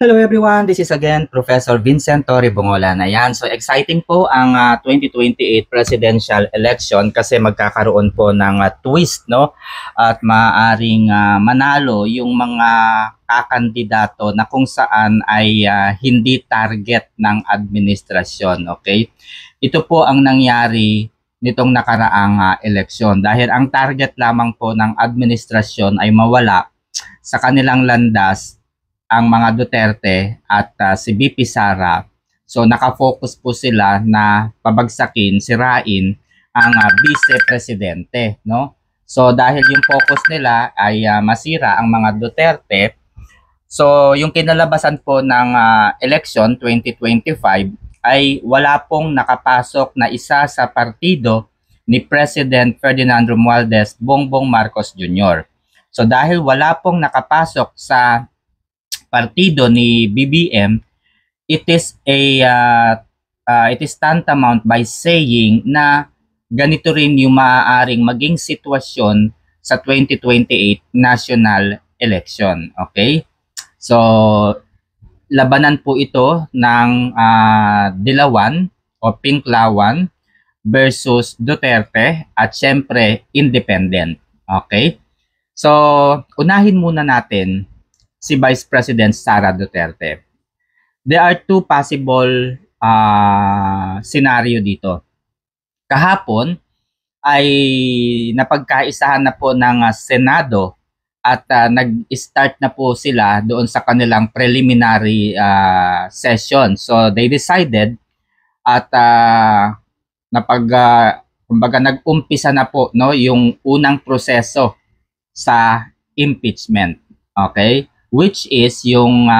Hello everyone, this is again Professor Vincent Torre Bongolan. Ayan, so exciting po ang 2028 presidential election kasi magkakaroon po ng twist, no? At maaaring manalo yung mga kakandidato na kung saan ay hindi target ng administrasyon, okay? Ito po ang nangyari nitong nakaraang eleksyon dahil ang target lamang po ng administrasyon ay mawala sa kanilang landas ang mga Duterte at si VP Sara. So nakafocus po sila na pabagsakin, sirain ang vice-presidente, no? So dahil yung focus nila ay masira ang mga Duterte, so yung kinalabasan po ng election 2025 ay wala pong nakapasok na isa sa partido ni President Ferdinand Romualdez Bongbong Marcos Jr. So dahil wala pong nakapasok sa partido ni BBM, it is tantamount by saying na ganito rin yung maaaring maging sitwasyon sa 2028 national election. Okay? So, labanan po ito ng Dilawan o Pinklawan versus Duterte at syempre independent. Okay? So, unahin muna natin si Vice President Sara Duterte. There are two possible scenario dito. Kahapon ay napagkaisahan na po ng Senado at nag-start na po sila doon sa kanilang preliminary session. So they decided at kumbaga nag-umpisa na po, no, yung unang proseso sa impeachment. Okay? Which is yung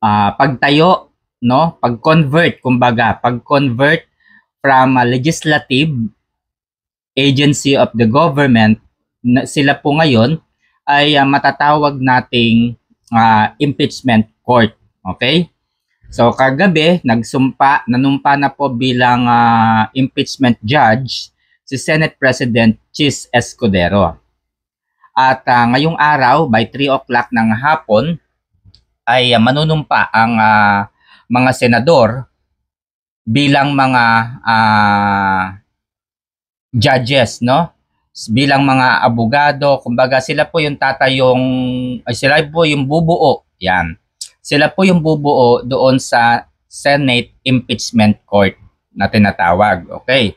pagtayo, no, pag-convert, kumbaga pag-convert from a legislative agency of the government, sila po ngayon ay matatawag nating impeachment court. Okay? So kagabi nanumpa na po bilang impeachment judge si Senate President Chis Escudero. At ngayong araw, by 3 o'clock ng hapon, ay manunumpa ang mga senador bilang mga judges, no? Bilang mga abogado, kumbaga sila po yung sila po yung bubuo, yan. Sila po yung bubuo doon sa Senate Impeachment Court na tinatawag, okay?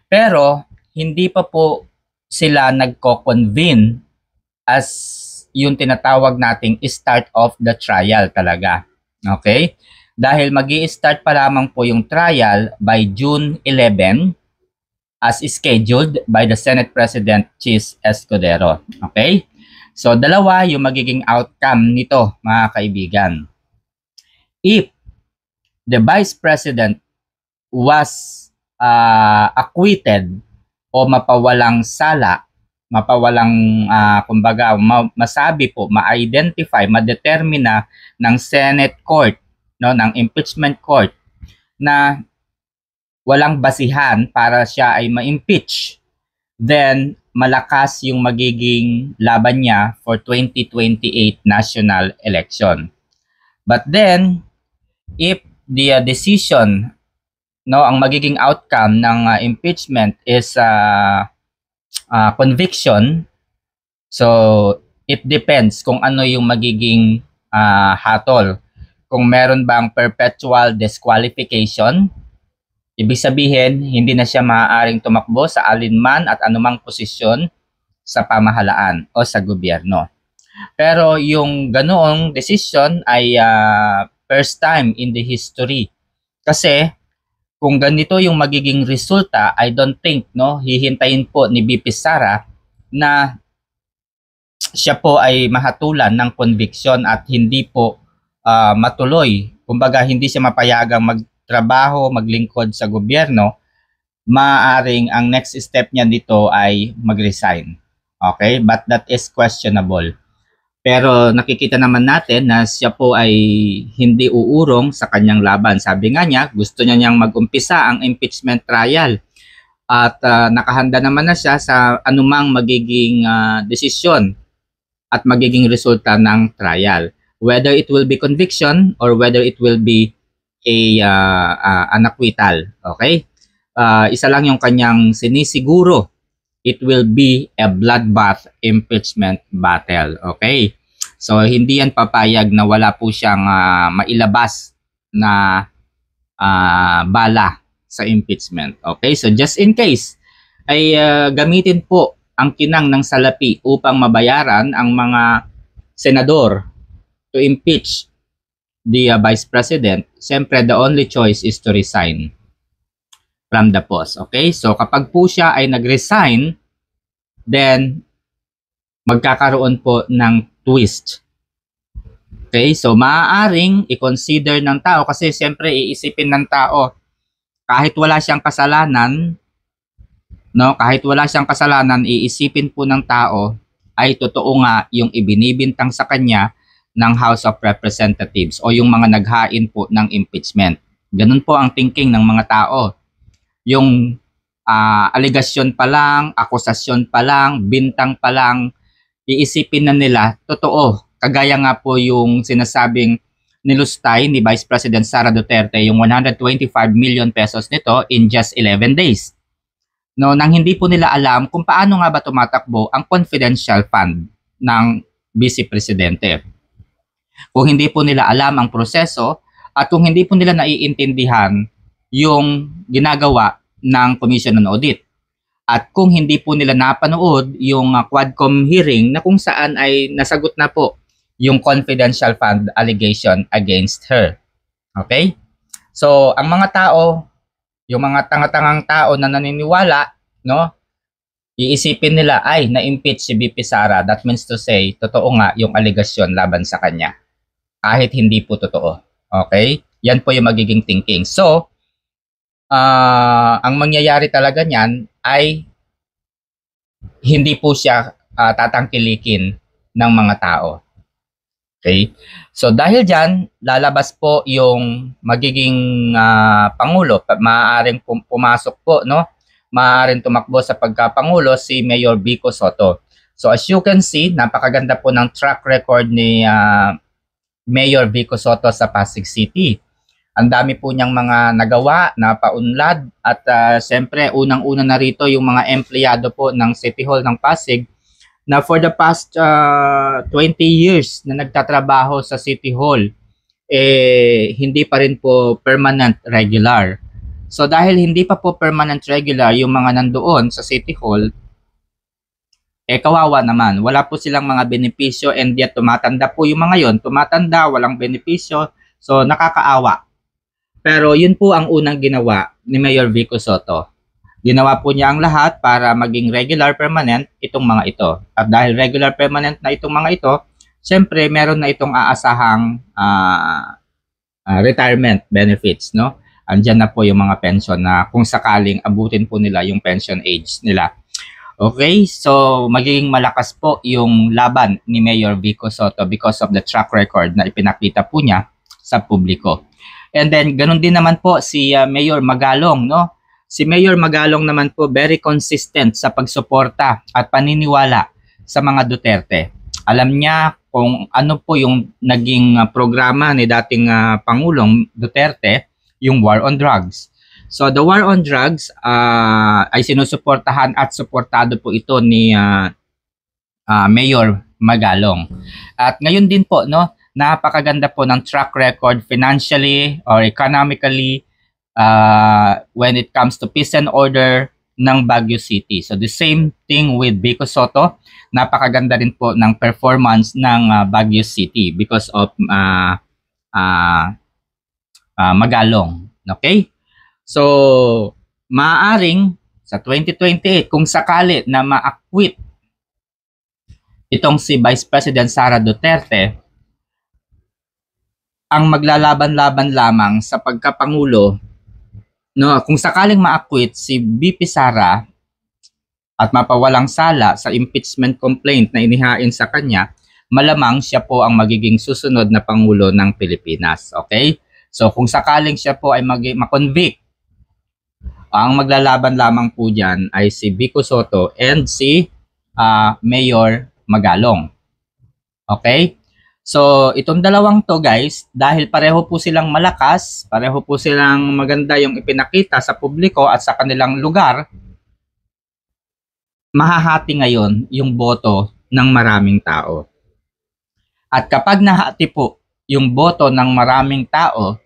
Pero, hindi pa po sila nagko-convene as yung tinatawag nating start of the trial talaga. Okay? Dahil magi-start pa lamang po yung trial by June 11 as scheduled by the Senate President Chis Escudero. Okay? So dalawa yung magiging outcome nito, mga kaibigan. If the Vice President was acquitted o mapawalang sala, kumbaga masabi po, ma-identify, ma-determine ng Senate Court, no, ng impeachment court na walang basihan para siya ay ma-impeach, then malakas yung magiging laban niya for 2028 national election. But then if the decision, no, ang magiging outcome ng impeachment is conviction, so it depends kung ano yung magiging hatol. Kung meron bang perpetual disqualification, ibig sabihin hindi na siya maaaring tumakbo sa alinman at anumang posisyon sa pamahalaan o sa gobyerno. Pero yung ganoong decision ay first time in the history. Kasi kung ganito yung magiging resulta, I don't think, no, hihintayin po ni VP Sara na siya po ay mahatulan ng conviction at hindi po matuloy. Kumbaga hindi siya mapayagang magtrabaho, maglingkod sa gobyerno. Maaaring ang next step niya dito ay mag-resign. Okay? But that is questionable. Pero nakikita naman natin na siya po ay hindi uurong sa kanyang laban. Sabi nga niya, gusto niyang mag-umpisa ang impeachment trial. At nakahanda naman na siya sa anumang magiging desisyon at magiging resulta ng trial. whether it will be conviction or whether it will be an acquittal. Okay? Isa lang yung kanyang sinisiguro. It will be a bloodbath impeachment battle. Okay? So, hindi yan papayag na wala po siyang mailabas na bala sa impeachment. Okay? So, just in case, ay gamitin po ang kinang ng salapi upang mabayaran ang mga senador to impeach the Vice President. Siyempre, the only choice is to resign from the post. Okay? So, kapag po siya ay nag-resign, then magkakaroon po ng twist. Okay, so maaaring i-consider ng tao kasi siyempre iisipin ng tao kahit wala siyang kasalanan, no, kahit wala siyang kasalanan, iisipin po ng tao ay totoo nga yung ibinibintang sa kanya ng House of Representatives o yung mga naghain po ng impeachment. Ganun po ang thinking ng mga tao. Yung aligasyon pa lang, akusasyon pa lang, bintang pa lang, iisipin na nila, totoo. Kagaya nga po yung sinasabing nilustay ni Vice President Sara Duterte yung 125 million pesos nito in just 11 days. No, nang hindi po nila alam kung paano nga ba tumatakbo ang confidential fund ng Vice Presidente. Kung hindi po nila alam ang proseso at kung hindi po nila naiintindihan yung ginagawa ng Commission on Audit. At kung hindi po nila napanood yung Quadcom hearing na kung saan ay nasagot na po yung confidential fund allegation against her. Okay? So, ang mga tao, yung mga tanga-tangang tao na naniniwala, no, iisipin nila, ay, na-impeach si VP Sara. That means to say, totoo nga yung allegation laban sa kanya. Kahit hindi po totoo. Okay? Yan po yung magiging thinking. So, ang mangyayari talaga niyan ay hindi po siya tatangkilikin ng mga tao. Okay? So dahil dyan, lalabas po yung magiging Pangulo. Maaaring pumasok po, no? Maaaring tumakbo sa pagkapangulo si Mayor Vico Sotto. So as you can see, napakaganda po ng track record ni Mayor Vico Sotto sa Pasig City. Ang dami po niyang mga nagawa na paunlad at siyempre unang-una na rito yung mga empleyado po ng City Hall ng Pasig na for the past 20 years na nagtatrabaho sa City Hall, hindi pa rin po permanent regular. So dahil hindi pa po permanent regular yung mga nandoon sa City Hall, kawawa naman. Wala po silang mga benepisyo and yet tumatanda po yung mga yon. Tumatanda, walang benepisyo, so nakakaawa. Pero yun po ang unang ginawa ni Mayor Vico Sotto. Ginawa po niya ang lahat para maging regular permanent itong mga ito. At dahil regular permanent na itong mga ito, siyempre meron na itong aasahang retirement benefits, no? Andyan na po yung mga pension na kung sakaling abutin po nila yung pension age nila. Okay, so magiging malakas po yung laban ni Mayor Vico Sotto because of the track record na ipinakita po niya sa publiko. And then, ganun din naman po si Mayor Magalong, no? Si Mayor Magalong naman po very consistent sa pagsuporta at paniniwala sa mga Duterte. Alam niya kung ano po yung naging programa ni dating Pangulong Duterte, yung war on drugs. So, the war on drugs ay sinusuportahan at suportado po ito ni Mayor Magalong. At ngayon din po, no? Napakaganda po ng track record financially or economically when it comes to peace and order ng Baguio City. So the same thing with Vico Sotto. Napakaganda rin po ng performance ng Baguio City because of Magalong. Okay? So maaaring sa 2028 kung sakali na ma-acquit itong si Vice President Sara Duterte, ang maglalaban-laban lamang sa pagkapangulo, no, kung sakaling ma-acquit si VP Sara at mapawalang sala sa impeachment complaint na inihain sa kanya, malamang siya po ang magiging susunod na pangulo ng Pilipinas. Okay? So kung sakaling siya po ay ma-convict, ang maglalaban lamang po dyan ay si Vico Sotto and si Mayor Magalong. Okay? So, itong dalawang to guys, dahil pareho po silang malakas, pareho po silang maganda yung ipinakita sa publiko at sa kanilang lugar, mahahati ngayon yung boto ng maraming tao. At kapag nahati po yung boto ng maraming tao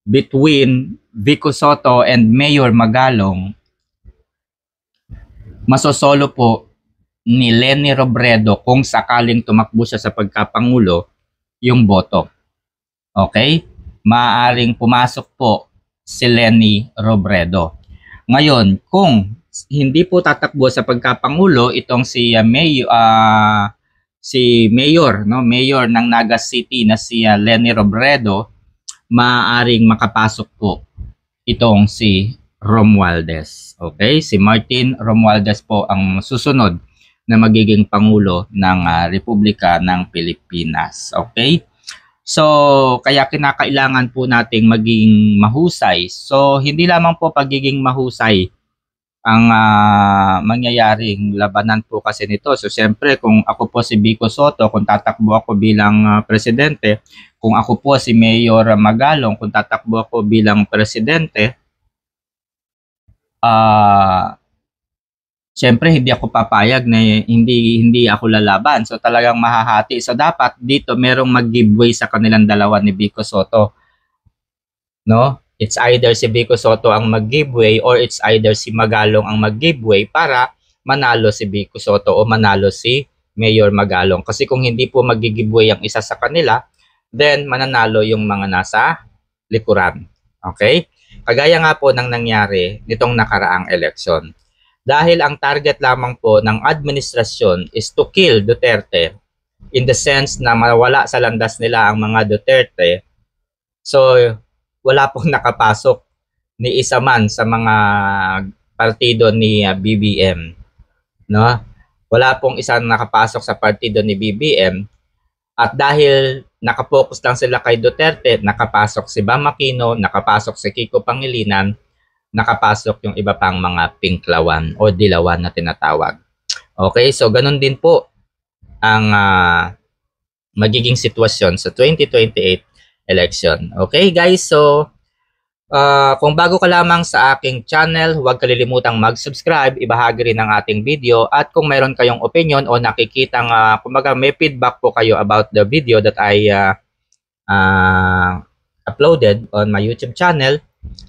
between Vico Sotto and Mayor Magalong, masosolo po ni Leni Robredo kung sakaling tumakbo siya sa pagkapangulo yung boto. Okay? Maaaring pumasok po si Leni Robredo. Ngayon, kung hindi po tatakbo sa pagkapangulo itong si Mayor, no, Mayor ng Naga City na si Leni Robredo, maaaring makapasok po itong si Romualdez. Okay? Si Martin Romualdez po ang susunod na magiging pangulo ng Republika ng Pilipinas. Okay? So, kaya kinakailangan po nating maging mahusay. So, hindi lamang po pagiging mahusay ang mangyayaring labanan po kasi nito. So, siyempre, kung ako po si Vico Sotto, kung tatakbo ako bilang presidente, kung ako po si Mayor Magalong, kung tatakbo ako bilang presidente, siyempre hindi ako papayag na hindi ako lalaban. So talagang mahahati. So dapat dito merong mag-giveaway sa kanilang dalawa ni Vico Sotto. No? It's either si Vico Sotto ang mag-giveaway or it's either si Magalong ang mag-giveaway para manalo si Vico Sotto o manalo si Mayor Magalong. Kasi kung hindi po mag-giveaway ang isa sa kanila, then mananalo yung mga nasa likuran. Okay? Kagaya nga po ng nangyari nitong nakaraang eleksyon. Dahil ang target lamang po ng administrasyon is to kill Duterte in the sense na mawala sa landas nila ang mga Duterte. So, wala pong nakapasok ni isa man sa mga partido ni BBM. No? Wala pong isa nakapasok sa partido ni BBM. At dahil nakapokus lang sila kay Duterte, nakapasok si Bam Aquino, nakapasok si Kiko Pangilinan, nakapasok yung iba pang mga pinklawan o dilawan na tinatawag. Okay, so ganun din po ang magiging sitwasyon sa 2028 election. Okay guys, so kung bago ka lamang sa aking channel, huwag kalilimutang mag-subscribe, ibahagi rin ang ating video, at kung mayroon kayong opinion o nakikitang kumbaga may feedback po kayo about the video that I uploaded on my YouTube channel,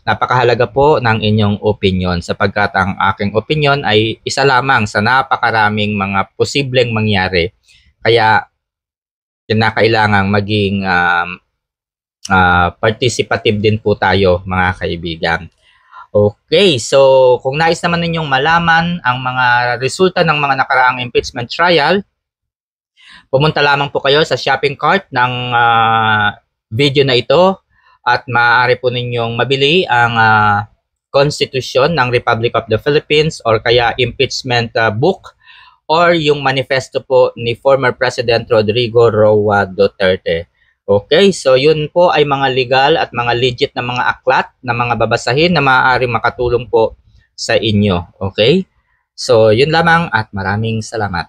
napakahalaga po ng inyong opinion sapagkat ang aking opinion ay isa lamang sa napakaraming mga posibleng mangyari. Kaya kinakailangang maging participative din po tayo mga kaibigan. Okay, so kung nais naman ninyong malaman ang mga resulta ng mga nakaraang impeachment trial, pumunta lamang po kayo sa shopping cart ng video na ito. At maaari po ninyong mabili ang Constitution ng Republic of the Philippines or kaya impeachment book or yung manifesto po ni former President Rodrigo Roa Duterte. Okay, so yun po ay mga legal at mga legit na mga aklat na mga babasahin na maaaring makatulong po sa inyo. Okay, so yun lamang at maraming salamat.